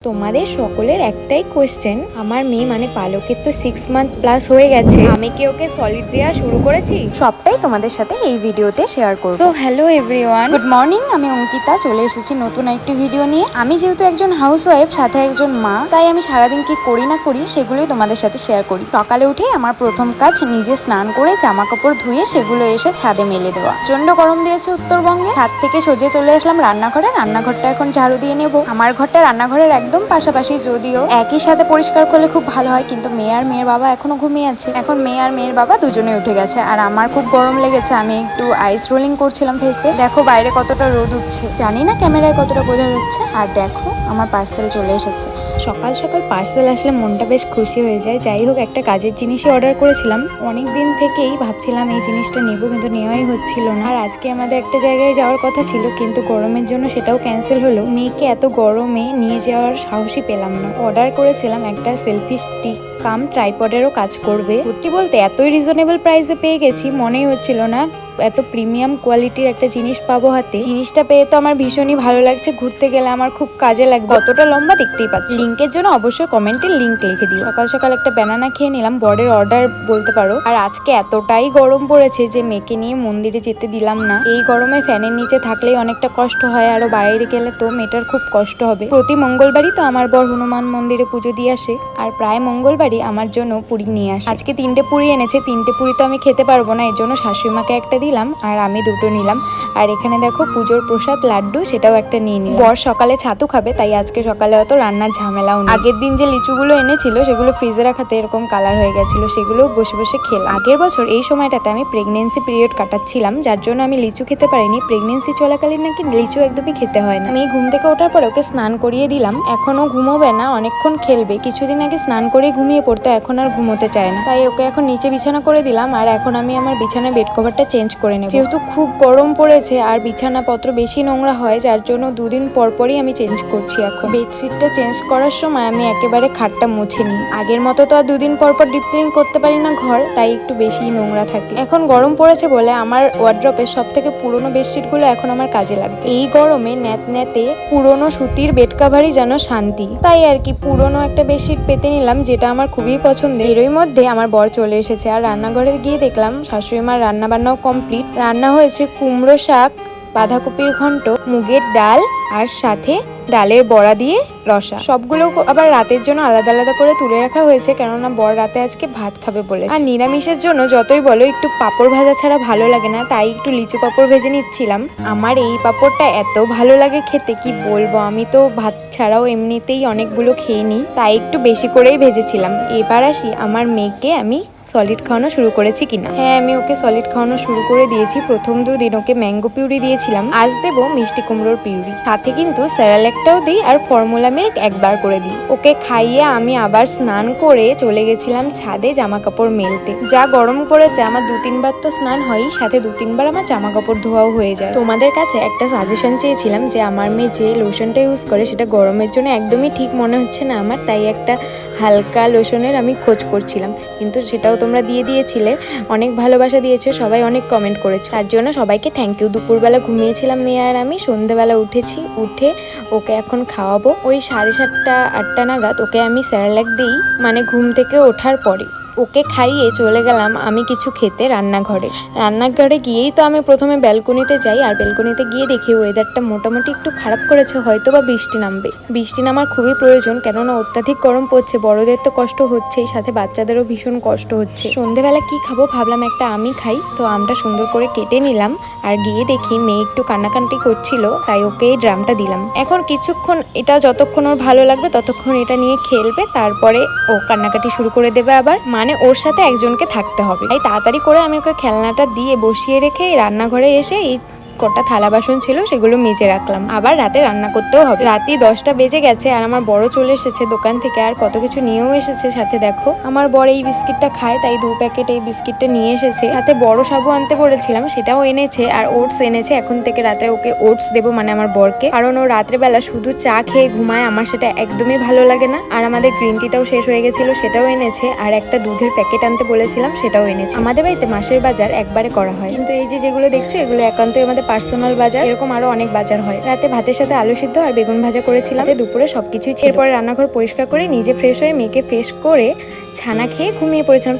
তোমাদের সকলের একটাই কোয়েশ্চেন, আমার মেয়ে মানে পালকের তো 6 মান্থ প্লাস হয়ে গেছে, আমি কি ওকে সলিড দেওয়া শুরু করেছি? সবটাই তোমাদের সাথে এই ভিডিওতে শেয়ার করব। So hello everyone, good morning. আমি অঙ্কিতা চলে এসেছি নতুন একটি ভিডিও নিয়ে। আমি যেহেতু একজন হাউস ওয়াইফ, সাথে একজন মা, তাই আমি সারাদিন কি করি না করি সেগুলোই তোমাদের সাথে শেয়ার করি। সকালে উঠে আমার প্রথম কাজ নিজে স্নান করে জামা কাপড় ধুয়ে সেগুলো এসে ছাদে মেলে দেওয়া। প্রচন্ড গরম দিয়েছে উত্তরবঙ্গে। ছাদ থেকে সোজা চলে আসলাম রান্নাঘরে। রান্নাঘরটা এখন ঝাড়ু দিয়ে নেব। আমার ঘরটা রান্নাঘরের একদম পাশাপাশি, যদিও একই সাথে পরিষ্কার করলে খুব ভালো হয়, কিন্তু মেয়ে আর মেয়ের বাবা এখনো ঘুমিয়ে আছে। এখন মেয়ে আর মেয়ের বাবা দুজনে উঠে গেছে, আর আমার খুব গরম লেগেছে। আমি একটু আইস রোলিং করছিলাম ফেসে। দেখো বাইরে কতটা রোদ উঠছে, জানি না ক্যামেরায় কতটা বোঝা যাচ্ছে। আর দেখো আমার পার্সেল চলে এসেছে। সকাল সকাল পার্সেল আসলে মনটা বেশ খুশি হয়ে যায়। যাই হোক, একটা কাজের জিনিসই অর্ডার করেছিলাম। অনেক দিন থেকেই ভাবছিলাম এই জিনিসটা নেব, কিন্তু নেওয়াই হচ্ছিল না। আর আজকে আমাদের একটা জায়গায় যাওয়ার কথা ছিল, কিন্তু গরমের জন্য সেটাও ক্যান্সেল হলো। মেয়েকে এত গরমে নিয়ে যাওয়ার সাহসই পেলাম না। অর্ডার করেছিলাম একটা সেলফি স্টিক কাম ট্রাইপডেরও কাজ করবে। সত্যি বলতে এতই রিজনেবল প্রাইসে পেয়ে গেছি, মনেই হচ্ছিল না এত প্রিমিয়াম কোয়ালিটির একটা জিনিস পাবো হাতে। জিনিসটা পেয়ে তো আমার ভীষণই ভালো লাগছে। ঘুরতে গেলে আমার খুব কাজে লাগবে। কতটা লম্বা দেখতেই পাচ্ছি। লিঙ্কের জন্য অবশ্যই কমেন্টে লিঙ্ক লিখে দিও। সকাল সকাল একটা ব্যানানা খেয়ে নিলাম, বরের অর্ডার বলতে পারো। আর আজকে এতটাই গরম পড়েছে যে মেয়েকে নিয়ে মন্দিরে যেতে দিলাম না। এই গরমে ফ্যানের নিচে থাকলেই অনেকটা কষ্ট হয়, আরো বাইরে গেলে তো মেয়েটার খুব কষ্ট হবে। প্রতি মঙ্গলবারই তো আমার বর হনুমান মন্দিরে পুজো দিয়ে আসে, আর প্রায় মঙ্গলবারই আমার জন্য পুরি নিয়ে আসে। আজকে 3টে পুরি এনেছে। 3টে পুরি তো আমি খেতে পারবো না, এর জন্য শাশুড়ি মাকে একটা দিলাম আর আমি 2টো নিলাম। আর এখানে দেখো পুজোর প্রসাদ লাড্ডু, সেটাও একটা নিয়ে নিলাম। বর সকালে ছাতু খাবে, তাই আজকে সকালে অত রান্নার ঝামেলাও নেই। আগের দিন যে লিচুগুলো এনেছিল সেগুলো ফ্রিজে রাখাতে এরকম কালার হয়ে গেছিল, সেগুলো বসে বসে খেলাম। আগের বছর এই সময়টাতে আমি প্রেগনেন্সি পিরিয়ড কাটাচ্ছিলাম, যার জন্য আমি লিচু খেতে পারিনি। প্রেগনেন্সি চলাকালীন নাকি লিচু একদমই খেতে হয় না। আমি ঘুম থেকে ওঠার পরে ওকে স্নান করিয়ে দিলাম। এখনো ঘুমোবে না, অনেকক্ষণ খেলবে। কিছুদিন আগে স্নান করে ঘুমিয়ে পড়তো, এখন আর ঘুমোতে চায় না, তাই ওকে এখন নিচে বিছানা করে দিলাম। আর এখন আমি আমার বিছানার বেড কভারটা চেঞ্জ করে নেব, যেহেতু খুব গরম পড়েছে আর বিছানাপত্র বেশি নোংরা হয়, যার জন্য 2 দিন পর পরই আমি চেঞ্জ করছি। এখন বেডশিটটা চেঞ্জ করার সময় আমি একেবারে খাটটা মুছে নিই। আগের মতো তো আর 2 দিন পর পর ডিপ ক্লিন করতে পারি না ঘর, তাই একটু বেশি নোংরা থাকে। এখন গরম পড়েছে বলে আমার ওয়ার্ড্রপের সব থেকে পুরোনো বেডশিটগুলো এখন আমার কাজে লাগবে। এই গরমে ন্যাতে পুরোনো সুতির বেড কাভারই যেন শান্তি, তাই আর কি পুরোনো একটা বেডশিট পেতে নিলাম, যেটা আমার খুবই পছন্দের। এরই মধ্যে আমার বর চলে এসেছে, আর রান্নাঘরে গিয়ে দেখলাম শাশুড়ি মার রান্না বান্নাও কমপ্লিট। রান্না হয়েছে কুমড়ো শাক, বাঁধাকপির ঘন্ট, মুগের ডাল, আর সাথে ডালের বড়া দিয়ে রসা। সবগুলো আবার রাতের জন্য আলাদা আলাদা করে তুলে রাখা হয়েছে, কেননা বর রাতে আজকে ভাত খাবে বলে। আর নিরামিষের জন্য যতই বলো একটু পাঁপড় ভাজা ছাড়া ভালো লাগে না, তাই একটু লিচু পাঁপড় ভেজে নিচ্ছিলাম। আমার এই পাঁপড়টা এত ভালো লাগে খেতে, কি বলবো। আমি তো ভাত ছাড়াও এমনিতেই অনেকগুলো খেয়ে নিই, তাই একটু বেশি করেই ভেজেছিলাম। এবার আসি আমার মেয়েকে আমি সলিড খাওয়ানো শুরু করেছি কিনা। হ্যাঁ, আমি ওকে সলিড খাওয়ানো শুরু করে দিয়েছি। প্রথম 2 দিন ওকে ম্যাঙ্গো পিউরি দিয়েছিলাম, আজ দেবো মিষ্টি কুমড়োর পিউরি। সাথে কিন্তু স্যারালেকটাও দিই আর ফর্মুলা মিল্ক একবার করে দিই। ওকে খাইয়ে আমি আবার স্নান করে চলে গেছিলাম ছাদে জামা কাপড় মেলতে। যা গরম পড়েছে, আমার 2-3 বার তো স্নান হয়ই, সাথে 2-3 বার আমার জামা কাপড় ধোয়াও হয়ে যায়। তোমাদের কাছে একটা সাজেশন চেয়েছিলাম যে আমার মেয়ে যে লোশনটা ইউজ করে সেটা গরমের জন্য একদমই ঠিক মনে হচ্ছে না আমার, তাই একটা হালকা লোশনের আমি খোঁজ করছিলাম, কিন্তু সেটাও তোমরা দিয়ে দিয়েছিলে। অনেক ভালোবাসা দিয়েছে, সবাই অনেক কমেন্ট করেছে, তার জন্য সবাইকে থ্যাংক ইউ। দুপুরবেলা ঘুমিয়েছিলাম মেয়ে আর আমি, সন্ধ্যেবেলা উঠেছি, উঠে ওকে এখন খাওয়াবো। ওই 7:30-8টা নাগাদ ওকে আমি স্যারালাক দিই, মানে ঘুম থেকে ওঠার পরে। ওকে খাইয়ে চলে গেলাম আমি কিছু খেতে রান্নাঘরে গিয়েই তো আমি প্রথমে ব্যালকনিতে যাই, আর ব্যালকনিতে গিয়ে দেখি ওয়েদারটা মোটামুটি একটু খারাপ করেছে, হয়তো বা বৃষ্টি নামবে। বৃষ্টি নামার খুবই প্রয়োজন, কেননা অত্যাধিক গরম পড়ছে। বড়দের তো কষ্ট হচ্ছেই, সাথে বাচ্চাদেরও ভীষণ কষ্ট হচ্ছে। সন্ধেবেলা কি খাবো ভাবলাম একটা আমি খাই, তো আমটা সুন্দর করে কেটে নিলাম। আর গিয়ে দেখি মেয়ে একটু কান্নাকান্টি করছিল, তাই ওকে এই ড্রামটা দিলাম। এখন কিছুক্ষণ এটা যতক্ষণ ওর ভালো লাগবে ততক্ষণ এটা নিয়ে খেলবে, তারপরে ও কান্নাকাটি শুরু করে দেবে আবার। মানে ওর সাথে একজনকে থাকতে হবে, তাই তাড়াতাড়ি করে আমি ওকে খেলনাটা দিয়ে বসিয়ে রেখে রান্নাঘরে এসে এই কটা থালা বাসন ছিল সেগুলো মেজে রাখলাম। আবার রাতে রান্না করতেও হবে। রাতে 10টা বেজে গেছে, আর আমার বড় চলে এসেছে দোকান থেকে, আর কত কিছু নিয়েও এসেছে সাথে। দেখো আমার বড় এই বিস্কিটটা খায়, তাই 2 প্যাকেট এই বিস্কিটটা নিয়ে এসেছে। সাথে বড় সাবু আনতে বলেছিলাম, সেটাও এনেছে, আর ওটস এনেছে। এখন থেকে রাতে ওকে ওটস দেবো, মানে আমার বরকে, কারণ ও রাত্রেবেলা শুধু চা খেয়ে ঘুমায়, আমার সেটা একদমই ভালো লাগে না। আর আমাদের গ্রিন টিটাও শেষ হয়ে গেছিল, সেটাও এনেছে। আর একটা দুধের প্যাকেট আনতে বলেছিলাম, সেটাও এনেছে। আমাদের বাড়িতে মাসের বাজার একবারে করা হয়, কিন্তু এই যেগুলো দেখছো এগুলো একান্তই আমাদের পার্সোনাল বাজার, এরকম আরো অনেক বাজার হয়। রাতে ভাতের সাথে আলু সিদ্ধ আর বেগুন ভাজা করেছিলাম, দুপুরে সবকিছুই ছিল। এরপরে রান্নাঘর পরিষ্কার করে নিজে ফ্রেশ হয়ে মেয়েকে ফ্রেশ করে ছানা খেয়ে ঘুমিয়ে পড়েছিলাম।